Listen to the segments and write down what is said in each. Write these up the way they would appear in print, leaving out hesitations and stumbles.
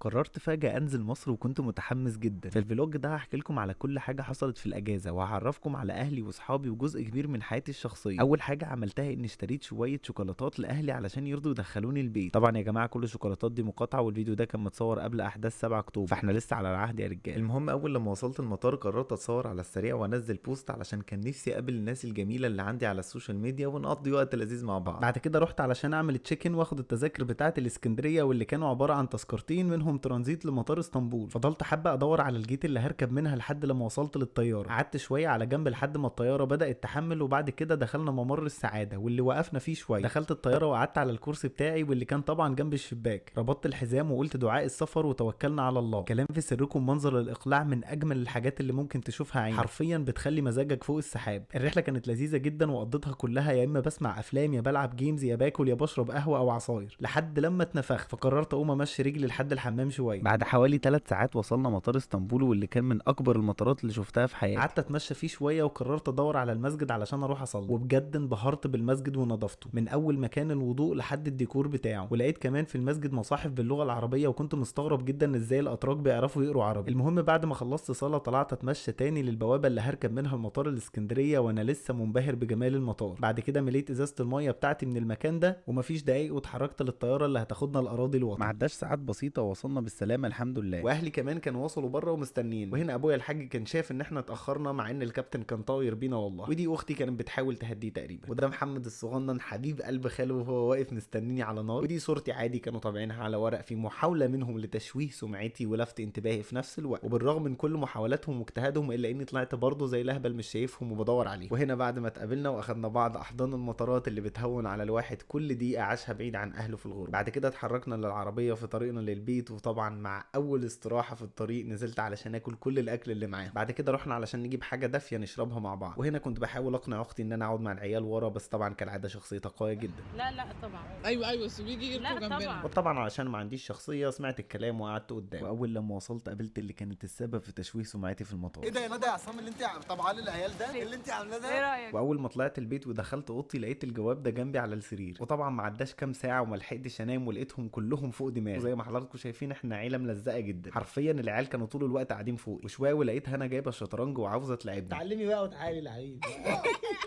قررت فجأة انزل مصر وكنت متحمس جدا. في الفلوج ده هحكي لكم على كل حاجة حصلت في الاجازة، وهعرفكم على اهلي واصحابي وجزء كبير من حياتي الشخصية. اول حاجة عملتها اني اشتريت شوية شوكولاتات لاهلي علشان يرضوا يدخلوني البيت. طبعا يا جماعة كل الشوكولاتات دي مقاطعة، والفيديو ده كان متصور قبل احداث 7 اكتوبر، فاحنا لسه على العهد يا رجال. المهم اول لما وصلت المطار قررت اتصور على السريع وانزل بوست علشان كان نفسي اقابل الناس الجميلة اللي عندي على السوشيال ميديا ونقضي وقت لذيذ مع بعض. بعد كده رحت علشان اعمل تشيكن واخد التذاكر بتاعه الاسكندرية، واللي كانوا عبارة عن تذكرتين منهم ترانزيت لمطار اسطنبول. فضلت حبه ادور على الجيت اللي هركب منها لحد لما وصلت للطياره. قعدت شويه على جنب لحد ما الطياره بدات تحمل، وبعد كده دخلنا ممر السعاده واللي وقفنا فيه شويه. دخلت الطياره وقعدت على الكرسي بتاعي واللي كان طبعا جنب الشباك. ربطت الحزام وقلت دعاء السفر وتوكلنا على الله. كلام في سركم، منظر الاقلاع من اجمل الحاجات اللي ممكن تشوفها عين، حرفيا بتخلي مزاجك فوق السحاب. الرحله كانت لذيذه جدا وقضيتها كلها يا اما بسمع افلام يا بلعب جيمز يا باكل يا بشرب قهوه او عصاير، لحد لما اتنفخت فقررت اقوم امشي رجلي لحد الحمام شويه. بعد حوالي 3 ساعات وصلنا مطار اسطنبول، واللي كان من اكبر المطارات اللي شفتها في حياتي. قعدت اتمشى فيه شويه وقررت ادور على المسجد علشان اروح اصلي، وبجد انبهرت بالمسجد ونظافته من اول مكان الوضوء لحد الديكور بتاعه. ولقيت كمان في المسجد مصاحف باللغه العربيه، وكنت مستغرب جدا ازاي الاتراك بيعرفوا يقروا عربي. المهم بعد ما خلصت صلاه طلعت اتمشى تاني للبوابه اللي هركب منها المطار الاسكندريه، وانا لسه منبهر بجمال المطار. بعد كده مليت ازازه الميه بتاعتي من المكان ده، ومفيش دقايق واتحركت للطياره اللي هتاخدنا الاراضي الوطنيه. ما عداش ساعات بسيطه ووصلنا بالسلامه الحمد لله، واهلي كمان كانوا وصلوا بره ومستنيين. وهنا ابويا الحاج كان شايف ان احنا اتاخرنا، مع ان الكابتن كان طاير بينا والله. ودي اختي كانت بتحاول تهديه تقريبا. وده محمد الصغنن حبيب قلب خاله وهو واقف مستنيني على نار. ودي صورتي عادي كانوا طابعينها على ورق في محاوله منهم لتشويه سمعتي ولفت انتباهي في نفس الوقت. وبالرغم من كل محاولاتهم واجتهادهم الا اني طلعت برضه زي الاهبل مش شايفهم وبدور عليه. وهنا بعد ما اتقابلنا واخدنا بعض احضان المطارات اللي بتهون على الواحد كل دقيقه عاشها بعيد عن اهله في الغربه. بعد كده اتحركنا للعربيه في طريقنا للبيت، وطبعا مع اول استراحه في الطريق نزلت علشان اكل كل الاكل اللي معاه. بعد كده رحنا علشان نجيب حاجه دافيه نشربها مع بعض. وهنا كنت بحاول اقنع اختي ان انا اقعد مع العيال ورا، بس طبعا كالعاده شخصيتها قويه جدا. لا لا طبعا. ايوه بس بيجي يركب جنبنا. طبعا. وطبعا علشان ما عنديش شخصيه سمعت الكلام وقعدت قدام. واول لما وصلت قابلت اللي كانت السبب في تشويه سمعتي في المطار. ايه ده يا ندى يا عصام اللي انت طبعا للعيال ده اللي انت عاملاه ده؟ ايه رايك؟ واول ما طلعت البيت ودخلت اوضتي لقيت الجواب ده جنبي على السرير. وطبعا ما عداش كام ساعه وما لحقتش انام ولقيتهم كلهم فوق دماغي. وزي ما حضراتكم شايفين احنا عيله ملزقه جدا، حرفيا العيال كانوا طول الوقت قاعدين فوق. وشويه ولقيت هنا جايبه الشطرنج وعاوزه تلعبني. تعلمي بقى وتعالي لعيب.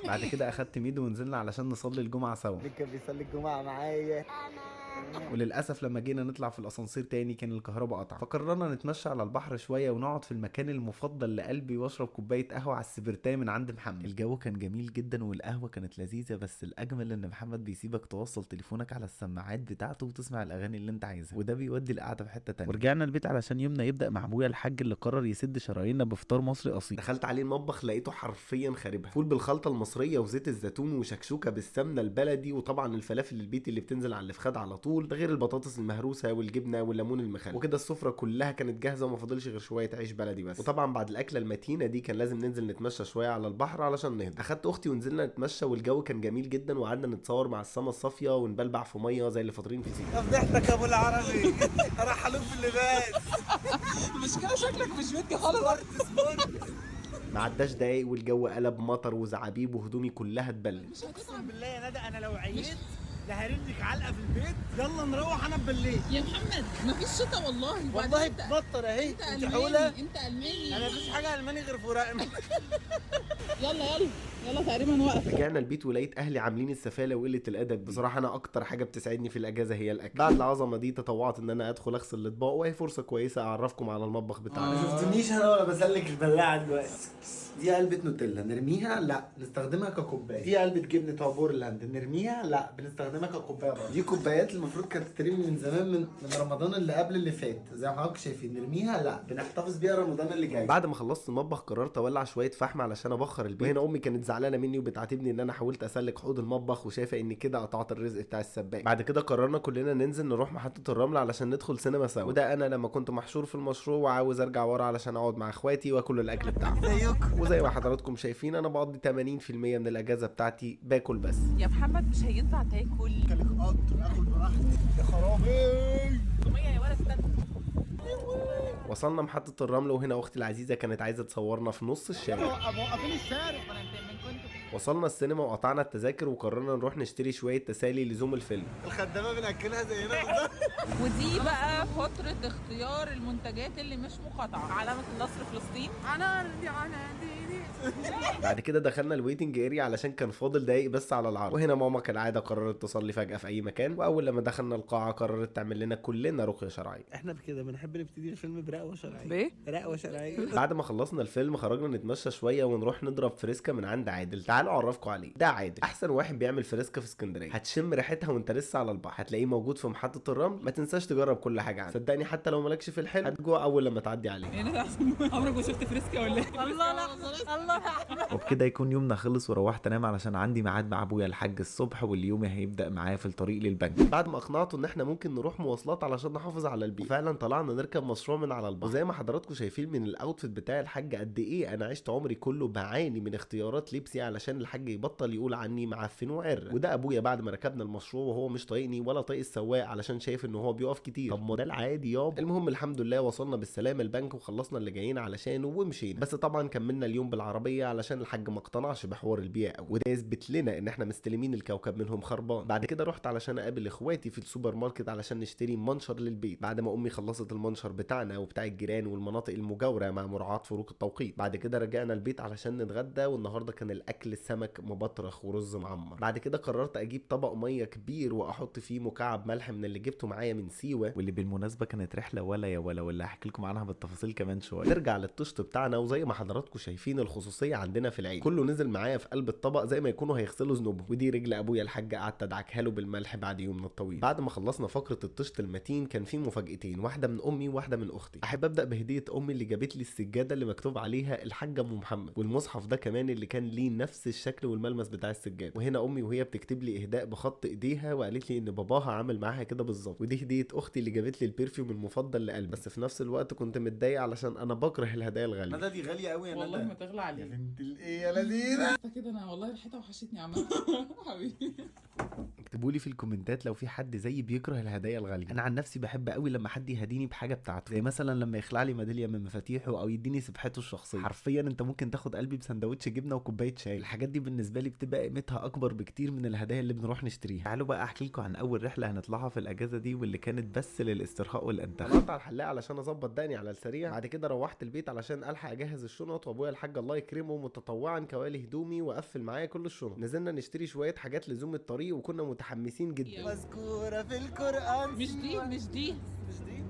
بعد كده اخدت ميدو ونزلنا علشان نصلي الجمعه سوا. اللي كان بيصلي الجمعه معايا. وللاسف لما جينا نطلع في الاسانسير تاني كان الكهرباء قطع، فقررنا نتمشى على البحر شويه ونقعد في المكان المفضل لقلبي واشرب كوبايه قهوه على السبرتايه من عند محمد. الجو كان جميل جدا والقهوه كانت لذيذه، بس الاجمل ان محمد بيسيبك توصل تليفونك على السماعات بتاعته وتسمع الاغاني اللي انت عايزها، وده بيودي القعده في حته تانية. ورجعنا البيت علشان يومنا يبدا مع ابويا الحاج اللي قرر يسد شراييننا بفطار مصري اصيل. دخلت عليه المطبخ لقيته حرفيا خاربها، فول بالخلطه المصريه وزيت الزيتون وشكشوكه بالسمنه البلدي، وطبعا الفلافل البيتي اللي بتنزل على الفخاد على طول، ده غير البطاطس المهروسه والجبنه والليمون المخلل. وكده السفره كلها كانت جاهزه وما فاضلش غير شويه عيش بلدي بس. وطبعا بعد الاكله المتينه دي كان لازم ننزل نتمشى شويه على البحر علشان نهدى. اخدت اختي ونزلنا نتمشى والجو كان جميل جدا، وقعدنا نتصور مع السما الصافيه ونبلبع في ميه زي اللي فاطرين في سينا. فضحتك يا ابو العربي. راح الوف في اللباس. المشكله شكلك مش مدي خالص. ما عداش دقايق والجو قلب مطر وزعابيب وهدومي كلها اتبلت. اقسم بالله يا ندى انا لو عييت ده هرملك علقه في البيت. يلا نروح انا بالليل. يا محمد مفيش شتا والله. والله بتبطر اهي. انت انت الماني حوله. انت الماني. انا مفيش حاجه الماني غير فراق. يلا تقريبا وقف. رجعنا البيت ولقيت اهلي عاملين السفاله وقله الادب. بصراحه انا اكتر حاجه بتسعدني في الاجازه هي الاكل. بعد العظمه دي تطوعت ان انا ادخل اغسل الاطباق، وهي فرصه كويسه اعرفكم على المطبخ بتاعنا. ما شفتنيش انا ولا بسلك البلاعه دلوقتي. دي علبة نوتيلا نرميها؟ لا نستخدمها ككوبايه. دي علبة جبنة عبورلاند نرميها؟ لا بنستخدمها ككوبايه برضه. دي كوبايات المفروض كانت تترمي من زمان من رمضان اللي قبل اللي فات، زي ما حضراتكم شايفين. نرميها؟ لا بنحتفظ بيها رمضان اللي جاي. بعد ما خلصت المطبخ قررت اولع شويه فحم علشان ابخر البيت. وهنا امي كانت زعلانه مني وبتعاتبني ان انا حاولت اسلك حوض المطبخ وشايفه ان كده قطعت الرزق بتاع السباك. بعد كده قررنا كلنا ننزل نروح محطه الرمل علشان ندخل سينما سوا، وده انا لما كنت محشور في المشروع وعاوز ارجع ورا علشان اقعد مع اخواتي واكل الاكل بتاعهم. وزي ما حضراتكم شايفين انا بقضي 80% من الاجازه بتاعتي باكل بس. يا محمد مش هينفع تاكل. خليك قطر اكل براحتي. يا خرابي. طمية يا ولد استنى. وصلنا محطه الرمل، وهنا اختي العزيزه كانت عايزه تصورنا في نص الشارع. موقفين الشارع. من كنت وصلنا السينما وقطعنا التذاكر وقررنا نروح نشتري شويه تسالي لزوم الفيلم. الخدامه بناكلها زينا بالظبط. ودي بقى فترة اختيار المنتجات اللي مش مقاطعة. علامة النصر فلسطين. بعد كده دخلنا الويتنج اريا علشان كان فاضل دقايق بس على العرض، وهنا ماما كالعاده قررت تصلي فجاه في اي مكان، واول لما دخلنا القاعه قررت تعمل لنا كلنا رقيه شرعيه. احنا كده بنحب نبتدي الفيلم برقوه شرعيه. بايه؟ رقوه شرعيه. بعد ما خلصنا الفيلم خرجنا نتمشى شويه ونروح نضرب فريسكا من عند عادل. تعالوا اعرفكم عليه، ده عادل احسن واحد بيعمل فريسكا في اسكندريه، هتشم ريحتها وانت لسه على البحر، هتلاقيه موجود في محطه الرمل. ما تنساش تجرب كل حاجه عنده، صدقني حتى لو مالكش في الحلو هتجوع اول لما تعدي عليه. يعني ده احسن. عمرك ما شفت فريسكا ولا ايه؟ الله لا الله. وبكده يكون يومنا خلص وروحت انام علشان عندي ميعاد مع ابويا الحاج الصبح، واليوم هيبدا معايا في الطريق للبنك. بعد ما اقنعته ان احنا ممكن نروح مواصلات علشان نحافظ على البيت، فعلا طلعنا نركب مشروع من على البحر. وزي ما حضراتكم شايفين من الاوتفيت بتاع الحاج قد ايه انا عشت عمري كله بعاني من اختيارات لبسي علشان الحاج يبطل يقول عني معفن وعر. وده ابويا بعد ما ركبنا المشروع وهو مش طايقني ولا طايق السواق علشان شايف ان هو بيقف كتير. طب ما ده العادي يابا. المهم الحمد لله وصلنا بالسلامه البنك وخلصنا اللي جايين علشانه ومشينا. بس طبعا كملنا اليوم بالعربيه علشان الحاج ما اقتنعش بحوار البيع، وده يثبت لنا ان احنا مستلمين الكوكب منهم خربان. بعد كده رحت علشان اقابل اخواتي في السوبر ماركت علشان نشتري منشر للبيت، بعد ما امي خلصت المنشر بتاعنا وبتاع الجيران والمناطق المجاوره مع مراعاه فروق التوقيت. بعد كده رجعنا البيت علشان نتغدى، والنهارده كان الاكل سمك مبطرخ ورز معمر. بعد كده قررت اجيب طبق ميه كبير واحط فيه مكعب ملح من اللي جبته معايا من سيوه، واللي بالمناسبه كانت رحله ولا يا ولا، واللي هحكي لكم عنها بالتفاصيل كمان شويه. نرجع للطشت بتاعنا، وزي ما حضراتكم شايفين الخصوصيه عندنا في العيد، كله نزل معايا في قلب الطبق زي ما يكونوا هيغسلوا ذنوبهم. ودي رجل ابويا الحاج قعدت ادعكها له بالملح بعد يومنا الطويل. بعد ما خلصنا فقره الطشت المتين كان في مفاجاتين، واحده من امي وواحده من اختي. احب ابدا بهديه امي اللي جابت لي السجاده اللي مكتوب عليها الحاجه ام محمد، والمصحف ده كمان اللي كان ليه نفس الشكل والملمس بتاع السجاده. وهنا امي وهي بتكتب لي اهداء بخط ايديها وقالت لي ان باباها عامل معاها كده بالظبط. ودي هديه اختي اللي جابت لي البرفيوم المفضل لقلبي، بس في نفس الوقت كنت متضايق علشان انا بكره الهدايا الغاليه. ندى دي غاليه قوي يا ندى. والله ما تغلى يا عليك. بنت الايه يا لذيذه. كده انا والله ريحتها وحشتني عامة. حبيبي. اكتبوا لي في الكومنتات لو في حد زيي بيكره الهدايا الغاليه. انا عن نفسي بحب قوي لما حد يهديني بحاجه بتاعته، زي مثلا لما يخلع لي ميداليه من مفاتيحه او يديني سبحته الشخصيه. حرفيا انت ممكن تاخد قلبي بسندوتش جبنه وكوبايه شاي. الحاجات دي بالنسبه لي بتبقى قيمتها اكبر بكتير من الهدايا اللي بنروح نشتريها. تعالوا بقى احكي لكم عن اول رحله هنطلعها في الاجازه دي، واللي كانت بس للاسترخاء والانتخاب. طلعت على الحلاق علشان اظبط دقني على السريع. بعد كده روحت البيت علشان الحق اجهز الشنط، وابويا الحاج الله يكرمه متطوعا كوالي هدومي وقفل معايا كل الشنط. نزلنا نشتري شويه حاجات لزوم الطريق وكنا متحمسين جدا. مذكوره في القران. مش دي.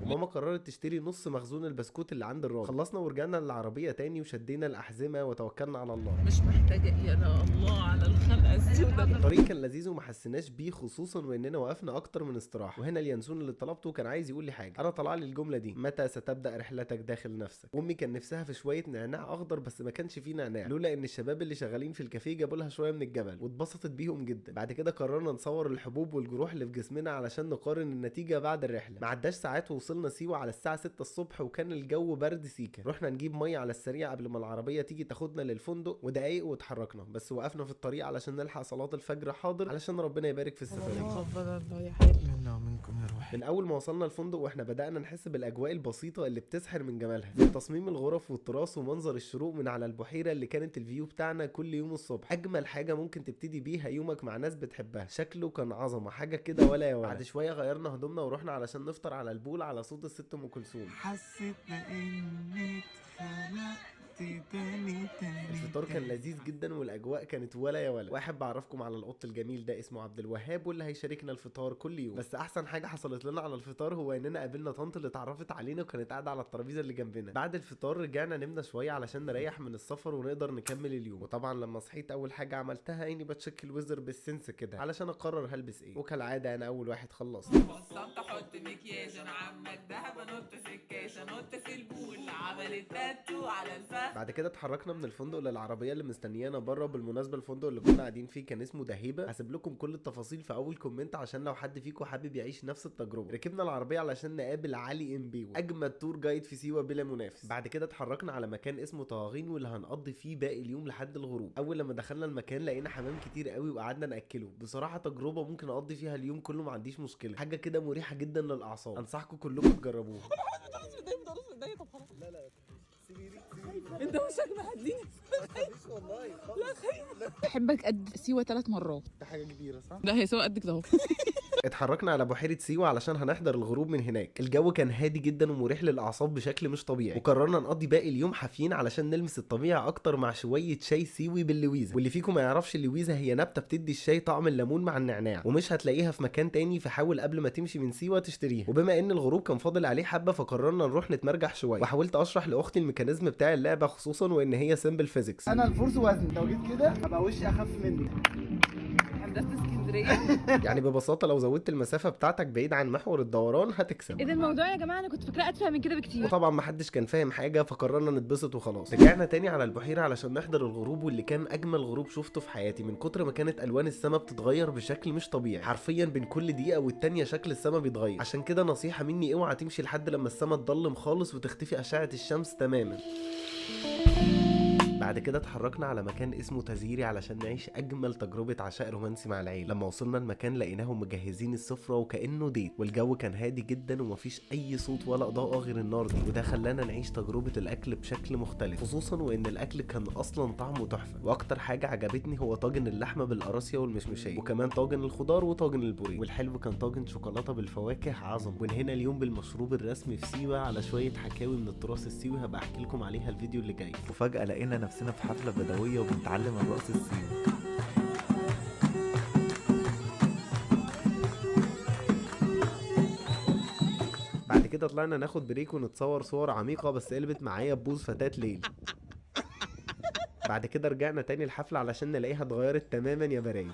وماما قررت تشتري نص مخزون البسكوت اللي عند الراجل. خلصنا ورجعنا للعربيه تاني وشدينا الاحزمه وتوكلنا على الله. مش محتاجة يا الله على الخلقة السوداء. الطريق كان لذيذ وما حسيناش بيه، خصوصا واننا وقفنا اكتر من استراحه. وهنا اليانسون اللي طلبته كان عايز يقول لي حاجه. انا طلع لي الجمله دي: متى ستبدا رحلتك داخل نفسك؟ وامي كان نفسها في شويه نعناع اخضر بس ما كانش فيه نعناع، لولا ان الشباب اللي شغالين في الكافيه جابوا لها شويه من الجبل واتبسطت بيهم جدا. بعد كده قررنا نصور الحبوب والجروح اللي في جسمنا علشان نقارن النتيجه بعد الرحله. ما عداش ساعات ووصلنا سيوه على الساعه 6 الصبح وكان الجو برد سيكا. رحنا نجيب ميه على السريع قبل ما العربيه تيجي تاخدنا للفندق، ودقايق واتحركنا، بس وقفنا في الطريق علشان نلحق صلاه الفجر حاضر علشان ربنا يبارك في السفريه. تقبل الله يا حبيبي. منا ومنكم يا روحي. من اول ما وصلنا الفندق واحنا بدأنا نحس بالاجواء البسيطه اللي بتسحر من جمالها، زي تصميم الغرف والتراس ومنظر الشروق من على البحيره اللي كانت الفيو بتاعنا كل يوم الصبح. اجمل حاجه ممكن تبتدي بيها يومك مع ناس بتحبها. شكله كان عظمه، حاجه كده ولا يا ولا. بعد شويه غيرنا هدومنا ورحنا علشان نفطر على البول على صوت الست ام كلثوم. حسيت اني اتخلقت تاني. الفطار كان لذيذ جدا والاجواء كانت ولا يا ولا. واحب اعرفكم على القط الجميل ده اسمه عبد الوهاب، واللي هيشاركنا الفطار كل يوم. بس احسن حاجه حصلت لنا على الفطار هو اننا قابلنا طنط اللي اتعرفت علينا وكانت قاعده على الترابيزه اللي جنبنا. بعد الفطار رجعنا نمنا شويه علشان نريح من السفر ونقدر نكمل اليوم. وطبعا لما صحيت اول حاجه عملتها اني بتشكل وزر بالسنس كده علشان اقرر هلبس ايه، وكالعاده انا اول واحد خلصت. وصلت احط مكياج انا عمك دهب انط سكاش انط في البول عملت تاتو على الفخذ. بعد كده اتحركنا من الفندق للعربيه اللي مستنيانا بره. بالمناسبه الفندق اللي كنا قاعدين فيه كان اسمه دهيبه. هسيب لكم كل التفاصيل في اول كومنت عشان لو حد فيكم حابب يعيش نفس التجربه. ركبنا العربيه علشان نقابل علي امبيو، اجمد تور جايد في سيوه بلا منافس. بعد كده اتحركنا على مكان اسمه طواغين واللي هنقضي فيه باقي اليوم لحد الغروب. اول لما دخلنا المكان لقينا حمام كتير قوي وقعدنا ناكله. بصراحه تجربه ممكن اقضي فيها اليوم كله ما عنديش مشكله، حاجه كده مريحه جدا للاعصاب. انصحكم كلكم تجربوها. طب خلاص. لا سيبيني. انت وشك مهديني. والله لا خايف. بحبك قد سيوه 3 مرات. ده حاجه كبيره صح؟ ده هي سيوه قد كده اهو. اتحركنا على بحيرة سيوة علشان هنحضر الغروب من هناك. الجو كان هادي جدا ومريح للأعصاب بشكل مش طبيعي، وقررنا نقضي باقي اليوم حافيين علشان نلمس الطبيعة أكتر مع شوية شاي سيوي باللويزة. واللي فيكم ما يعرفش اللويزة هي نبتة بتدي الشاي طعم الليمون مع النعناع، ومش هتلاقيها في مكان تاني، فحاول قبل ما تمشي من سيوة تشتريها. وبما إن الغروب كان فاضل عليه حبة فقررنا نروح نتمرجح شوية، وحاولت أشرح لأختي الميكانيزم بتاع اللعبة خصوصا وإن هي سيمبل فيزيكس. انا الفرص وزن، لو جيت كده هبقى وشي اخف منك. هندسه اسكندريه. يعني ببساطة لو زودت المسافة بتاعتك بعيد عن محور الدوران هتكسب. ايه ده الموضوع يا جماعه؟ انا كنت فاكراه اتفه من كده بكتير. وطبعا محدش كان فاهم حاجه فقررنا نتبسط وخلاص. رجعنا تاني على البحيره علشان نحضر الغروب، واللي كان اجمل غروب شفته في حياتي من كتر ما كانت الوان السما بتتغير بشكل مش طبيعي. حرفيا بين كل دقيقه والتانيه شكل السما بيتغير. عشان كده نصيحه مني، اوعى تمشي لحد لما السما تضلم خالص وتختفي اشعه الشمس تماما. بعد كده اتحركنا على مكان اسمه تزيري علشان نعيش اجمل تجربه عشاء رومانسي مع العيله. لما وصلنا المكان لقيناهم مجهزين السفره وكانه ديت، والجو كان هادي جدا ومفيش اي صوت ولا اضاءه غير النار دي، وده خلانا نعيش تجربه الاكل بشكل مختلف، خصوصا وان الاكل كان اصلا طعمه تحفه. واكتر حاجه عجبتني هو طاجن اللحمه بالقراصيه والمشمشيه، وكمان طاجن الخضار وطاجن البوريه، والحلو كان طاجن شوكولاته بالفواكه عظم. ونهينا اليوم بالمشروب الرسمي في سيوه على شويه حكاوي من التراث السيوي هبقى احكي لكم عليها الفيديو اللي جاي. وفجأة لقينا نفسنا في حفلة بدوية وبنتعلم الرقص السيوي. بعد كده طلعنا ناخد بريك ونتصور صور عميقة بس قلبت معايا ببوز فتاة ليل. بعد كده رجعنا تاني الحفلة علشان نلاقيها اتغيرت تماما يا براي.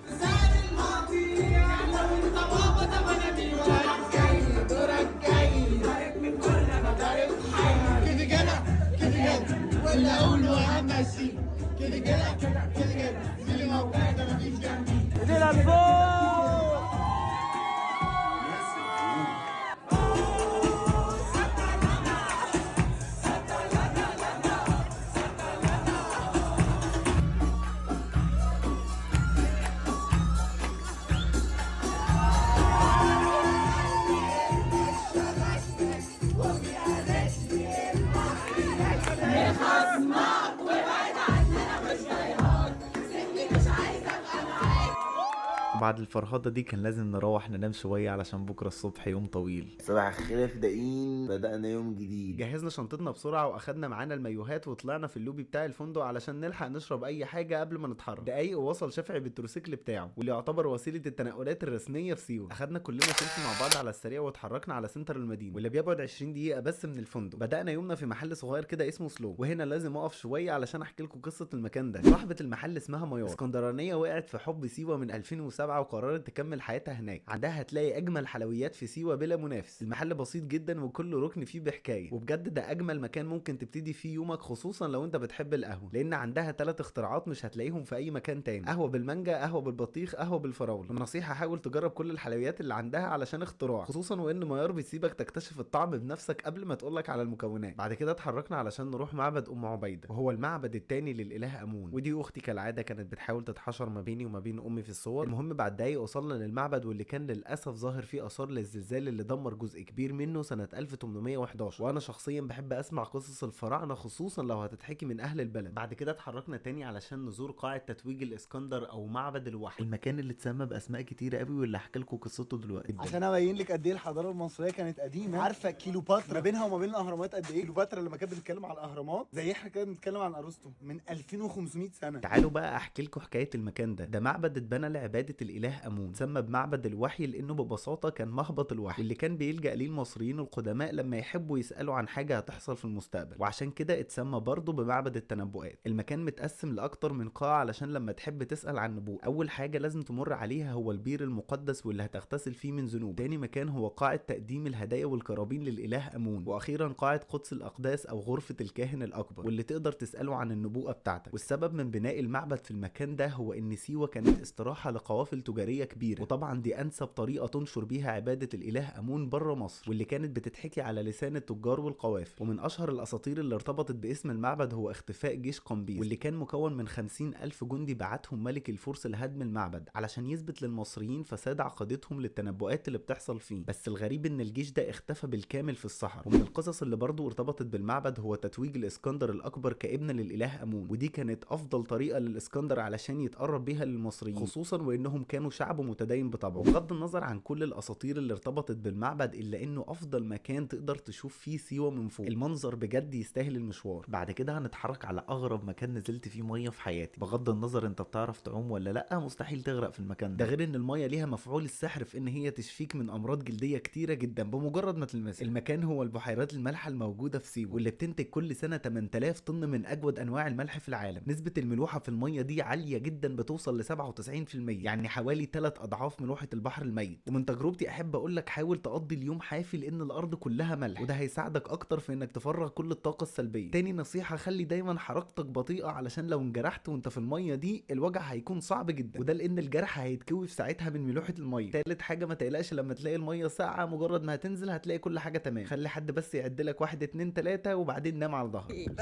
بعد الفرهدة دي كان لازم نروح ننام شوية علشان بكرة الصبح يوم طويل. صباح الخير يا فدائين، بدأنا يوم جديد. جهزنا شنطتنا بسرعة واخدنا معانا المايوهات وطلعنا في اللوبي بتاع الفندق علشان نلحق نشرب اي حاجة قبل ما نتحرك. دقايق ووصل شافعي بالتروسيكل بتاعه واللي يعتبر وسيلة التنقلات الرسمية في سيوة. اخدنا كلنا سيلفي مع بعض على السريع واتحركنا على سنتر المدينة واللي بيبعد 20 دقيقة بس من الفندق. بدأنا يومنا في محل صغير كده اسمه سلو، وهنا لازم اقف شوية علشان احكي لكم قصة المكان ده. صاحبة المحل اسمها ميار، اسكندرانية وقعت في حب سيوة من 2007 وقررت تكمل حياتها هناك. عندها هتلاقي اجمل حلويات في سيوة بلا منافس. المحل بسيط جدا وكل ركن فيه بحكايه، وبجد ده اجمل مكان ممكن تبتدي فيه يومك، خصوصا لو انت بتحب القهوه، لان عندها 3 اختراعات مش هتلاقيهم في اي مكان تاني: قهوه بالمانجا، قهوه بالبطيخ، قهوه بالفراوله. ونصيحه حاول تجرب كل الحلويات اللي عندها علشان اختراع، خصوصا وان ميار بتسيبك تكتشف الطعم بنفسك قبل ما تقولك على المكونات. بعد كده اتحركنا علشان نروح معبد ام عبيده، وهو المعبد التاني للاله امون. ودي اختي كالعاده كانت بتحاول تتحشر ما بيني وما بين امي في الصور. المهم بعد دقايق وصلنا للمعبد، واللي كان للاسف ظاهر فيه اثار للزلزال اللي دمر جزء كبير منه سنه 1811. وانا شخصيا بحب اسمع قصص الفراعنه خصوصا لو هتتحكي من اهل البلد. بعد كده اتحركنا تاني علشان نزور قاعه تتويج الاسكندر او معبد الوحي، المكان اللي اتسمى باسماء كتيره قوي واللي هحكي لكم قصته دلوقتي. عشان ابين لك قد ايه الحضاره المصريه كانت قديمه. عارفه كيلوباترا ما بينها وما بين الاهرامات قد ايه؟ كيلوباترا لما كانت بتتكلم على الاهرامات زي احنا كده بنتكلم عن ارسطو من 2500 سنه. تعالوا بقى احكي لكم حكايه المكان ده معبد اتبنى لعباده الاله امون، سمى بمعبد الوحي لانه ببساطه كان مهبط الوحي اللي كان بيلجأ ليه المصريين القدماء لما يحبوا يسالوا عن حاجه هتحصل في المستقبل، وعشان كده اتسمى برضه بمعبد التنبؤات. المكان متقسم لاكتر من قاعه علشان لما تحب تسال عن نبوء، اول حاجه لازم تمر عليها هو البير المقدس واللي هتغتسل فيه من ذنوب. تاني مكان هو قاعه تقديم الهدايا والقرابين للاله امون، واخيرا قاعه قدس الاقداس او غرفه الكاهن الاكبر واللي تقدر تساله عن النبوءه بتاعتك. والسبب من بناء المعبد في المكان ده هو ان سيوه كانت استراحه لقوافل قوافل تجاريه كبيره، وطبعا دي انسب طريقه تنشر بيها عباده الاله امون بره مصر، واللي كانت بتتحكي على لسان التجار والقوافل. ومن اشهر الاساطير اللي ارتبطت باسم المعبد هو اختفاء جيش قمبيز، واللي كان مكون من 50,000 جندي بعتهم ملك الفرس لهدم المعبد علشان يثبت للمصريين فساد عقيدتهم للتنبؤات اللي بتحصل فيه. بس الغريب ان الجيش ده اختفى بالكامل في الصحراء. ومن القصص اللي برضو ارتبطت بالمعبد هو تتويج الاسكندر الاكبر كابن للاله امون، ودي كانت افضل طريقه للاسكندر علشان يتقرب بيها للمصريين، خصوصا وانهم كانوا شعب متدين بطبعه. بغض النظر عن كل الاساطير اللي ارتبطت بالمعبد، الا انه افضل مكان تقدر تشوف فيه سيوه من فوق. المنظر بجد يستاهل المشوار. بعد كده هنتحرك على اغرب مكان نزلت فيه ميه في حياتي. بغض النظر انت بتعرف تعوم ولا لا، مستحيل تغرق في المكان ده غير ان الميه ليها مفعول السحر في ان هي تشفيك من امراض جلديه كتيره جدا بمجرد ما تلمسها. المكان هو البحيرات المالحه الموجوده في سيوه، واللي بتنتج كل سنه 8000 طن من اجود انواع الملح في العالم. نسبه الملوحه في الميه دي عاليه جدا، بتوصل ل 97%، يعني حوالي 3 اضعاف ملوحه البحر الميت. ومن تجربتي احب اقول لك حاول تقضي اليوم حافي، لان الارض كلها ملح، وده هيساعدك اكتر في انك تفرغ كل الطاقه السلبيه. تاني نصيحه، خلي دايما حركتك بطيئه علشان لو انجرحت وانت في الميه دي الوجع هيكون صعب جدا، وده لان الجرح هيتكوي في ساعتها من ملوحه الميه. تالت حاجه، ما تقلقش لما تلاقي الميه ساقعه، مجرد ما هتنزل هتلاقي كل حاجه تمام. خلي حد بس يعدلك 1 2 3 وبعدين نام على ظهرك.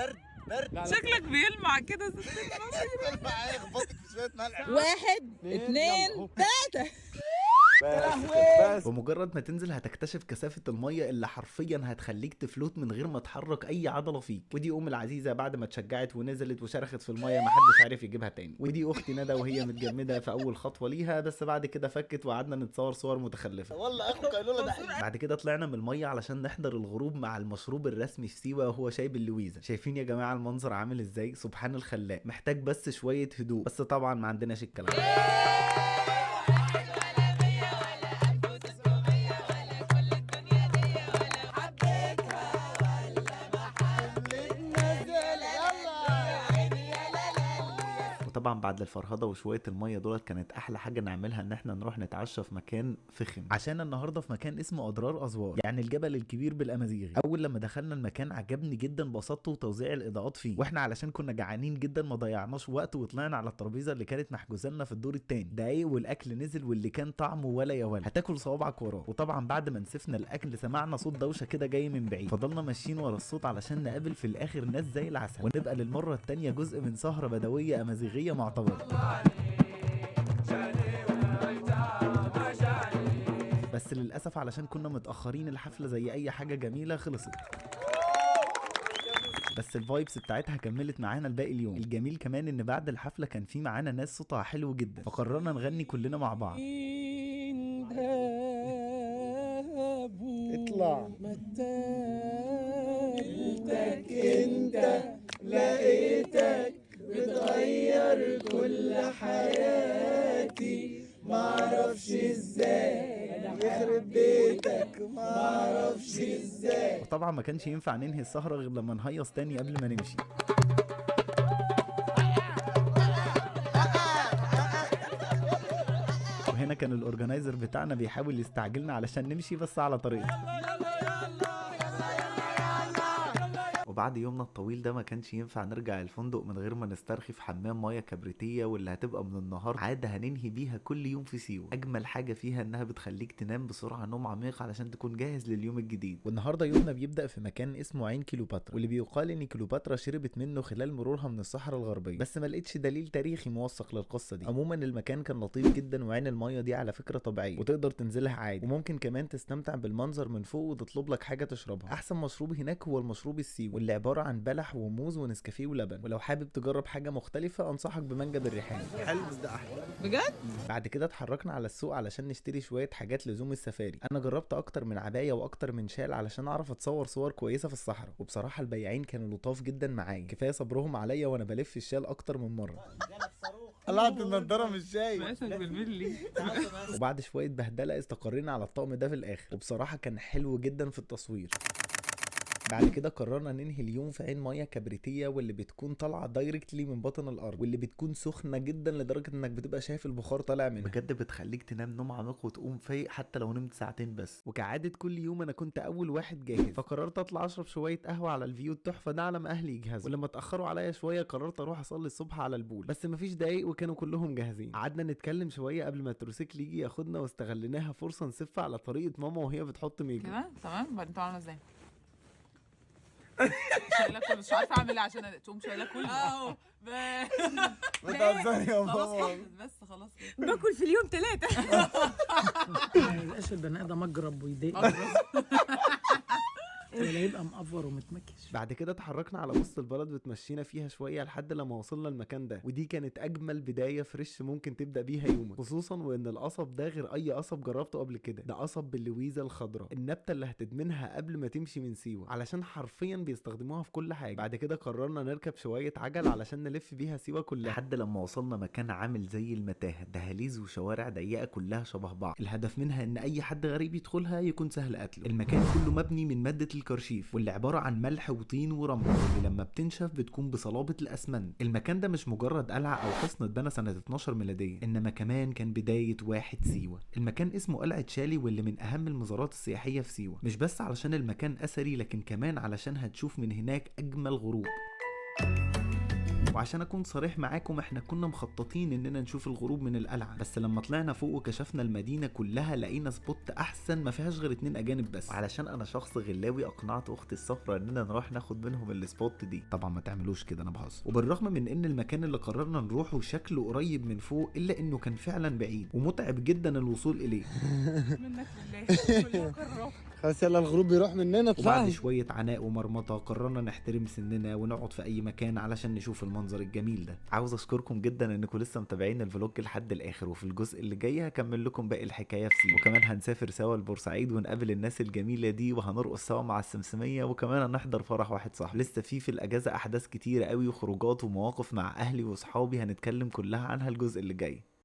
شكلك بيلمع كده. 1 2 3. بمجرد ما تنزل هتكتشف كثافه الميه اللي حرفيا هتخليك تفلوت من غير ما تحرك اي عضله فيك. ودي ام العزيزه بعد ما اتشجعت ونزلت وشرخت في الميه محدش عارف يجيبها تاني. ودي اختي ندى وهي متجمده في اول خطوه ليها، بس بعد كده فكت وقعدنا نتصور صور متخلفه. والله اخوك قالوا له ده بعد كده طلعنا من الميه علشان نحضر الغروب مع المشروب الرسمي في سيوه وهو شاي باللويزه. شايفين يا جماعه المنظر عامل ازاي؟ سبحان الخلاق، محتاج بس شويه هدوء، بس طبعا ما عندناش الكلام. طبعا بعد الفرهده وشويه الميه دولت كانت احلى حاجه نعملها ان احنا نروح نتعشى في مكان فخم، عشان النهارده في مكان اسمه اضرار ازوار، يعني الجبل الكبير بالامازيغي. اول لما دخلنا المكان عجبني جدا بساطته وتوزيع الاضاءات فيه، واحنا علشان كنا جعانين جدا ما ضيعناش وقت وطلعنا على الترابيزه اللي كانت محجوزه لنا في الدور الثاني. دقايق والاكل نزل، واللي كان طعمه ولا يا ولا، هتاكل صوابعك وراه. وطبعا بعد ما نسفنا الاكل سمعنا صوت دوشه كده جاي من بعيد، فضلنا ماشيين ورا الصوت علشان نقابل في الاخر ناس زي العسل، ونبقى للمره الثانيه جزء من سهره بدويه امازيغيه معتبره. بس للأسف علشان كنا متأخرين الحفلة زي أي حاجة جميلة خلصت، بس الفايبس بتاعتها كملت معانا الباقي اليوم. الجميل كمان ان بعد الحفلة كان في معانا ناس صوتها حلو جدا، فقررنا نغني كلنا مع بعض. اطلع متاك انت لقيتك بتغير كل حياتي، معرفش ازاي يخرب بيتك، معرفش ازاي. وطبعا ما كانش ينفع ننهي السهرة غير لما نهيص تاني قبل ما نمشي. وهنا كان الاورجنايزر بتاعنا بيحاول يستعجلنا علشان نمشي، بس على طريقنا. وبعد يومنا الطويل ده ما كانش ينفع نرجع الفندق من غير ما نسترخي في حمام ميه كبريتيه، واللي هتبقى من النهار عاده هننهي بيها كل يوم في سيوه. اجمل حاجه فيها انها بتخليك تنام بسرعه نوم عميق علشان تكون جاهز لليوم الجديد. والنهارده يومنا بيبدا في مكان اسمه عين كيلوباترا، واللي بيقال ان كيلوباترا شربت منه خلال مرورها من الصحراء الغربيه، بس ما لقيتش دليل تاريخي موثق للقصه دي. عموما المكان كان لطيف جدا، وعين الميه دي على فكره طبيعيه وتقدر تنزلها عادي، وممكن كمان تستمتع بالمنظر من فوق وتطلب لك حاجه تشربها. احسن مشروب هناك هو المشروب السيوي، واللي عباره عن بلح وموز ونسكافيه ولبن. ولو حابب تجرب حاجه مختلفه انصحك بمانجا بالريحان. حلو بس ده احلى بجد؟ بعد كده اتحركنا على السوق علشان نشتري شويه حاجات لزوم السفاري. انا جربت اكتر من عبايه واكتر من شال علشان اعرف اتصور صور كويسه في الصحراء، وبصراحه البياعين كانوا لطاف جدا معايا، كفايه صبرهم عليا وانا بلف الشال اكتر من مره. طلعت النضاره مش شايف. مقاسك بالملي. وبعد شويه بهدله استقرينا على الطقم ده في الاخر، وبصراحه كان حلو جدا في التصوير. بعد كده قررنا ننهي اليوم في عين ميه كبريتيه، واللي بتكون طالعه دايركتلي من بطن الارض، واللي بتكون سخنه جدا لدرجه انك بتبقى شايف البخار طالع منها. بجد بتخليك تنام نوم عميق وتقوم فايق حتى لو نمت ساعتين بس. وكعاده كل يوم انا كنت اول واحد جاهز، فقررت اطلع اشرب شويه قهوه على الفيو التحفه ده على ما اهلي يجهزوا. ولما اتاخروا عليا شويه قررت اروح اصلي الصبح على البول، بس مفيش دقايق وكانوا كلهم جاهزين. قعدنا نتكلم شويه قبل ما التروسيكل يجي ياخدنا، واستغليناها فرصه نسف على طريقه ماما وهي بتحط ميك اب. كده تمام. بعد انتوا عامله ازاي؟ شايله كله، مش عارفه اعمل ايه عشان تقوم شايله كله اهو. بتهزري يا خلاص ماما. خلصت، بس خلاص كده. باكل في اليوم 3. ما يبقاش البني ادم اجرب ويضايق ولا يبقى مقفر ومتمكش. بعد كده اتحركنا على وسط البلد وتمشينا فيها شويه لحد لما وصلنا المكان ده، ودي كانت اجمل بدايه فريش ممكن تبدا بيها يومك، خصوصا وان القصب ده غير اي قصب جربته قبل كده. ده قصب باللويزه الخضراء، النبته اللي هتدمنها قبل ما تمشي من سيوه، علشان حرفيا بيستخدموها في كل حاجه. بعد كده قررنا نركب شويه عجل علشان نلف بيها سيوه كلها، لحد لما وصلنا مكان عامل زي المتاهه، دهاليز وشوارع ضيقه كلها شبه بعض، الهدف منها ان اي حد غريب يدخلها يكون سهل قتله. المكان كله مبني من ماده الكرشيف، واللي عباره عن ملح وطين ورمل، واللي لما بتنشف بتكون بصلابه الاسمنت. المكان ده مش مجرد قلعه او حصن اتبنى سنه 12 ميلاديه، انما كمان كان بدايه واحد سيوه. المكان اسمه قلعه شالي، واللي من اهم المزارات السياحيه في سيوه، مش بس علشان المكان اثري، لكن كمان علشان هتشوف من هناك اجمل غروب. وعشان اكون صريح معاكم، احنا كنا مخططين اننا نشوف الغروب من القلعه، بس لما طلعنا فوق وكشفنا المدينه كلها لقينا سبوت احسن ما فيهاش غير 2 اجانب بس. وعلشان انا شخص غلاوي اقنعت اختي الصفرا اننا نروح ناخد منهم السبوت دي. طبعا ما تعملوش كده، انا بهزر. وبالرغم من ان المكان اللي قررنا نروحه شكله قريب من فوق، الا انه كان فعلا بعيد ومتعب جدا الوصول اليه. منك لله كله قرب. خلاص يلا الغروب بيروح مننا. وبعد طلعي. شويه عناء ومرمطه قررنا نحترم سننا ونقعد في اي مكان علشان نشوف المنظر الجميل ده. عاوز اشكركم جدا انكم لسه متابعين الفلوج لحد الاخر، وفي الجزء اللي جاي هكمل لكم باقي الحكايه في سيوه، وكمان هنسافر سوا لبورسعيد ونقابل الناس الجميله دي، وهنرقص سوا مع السمسميه، وكمان هنحضر فرح واحد صاحبي. لسه في الاجازه احداث كتيره قوي وخروجات ومواقف مع اهلي واصحابي هنتكلم كلها عنها الجزء اللي جاي.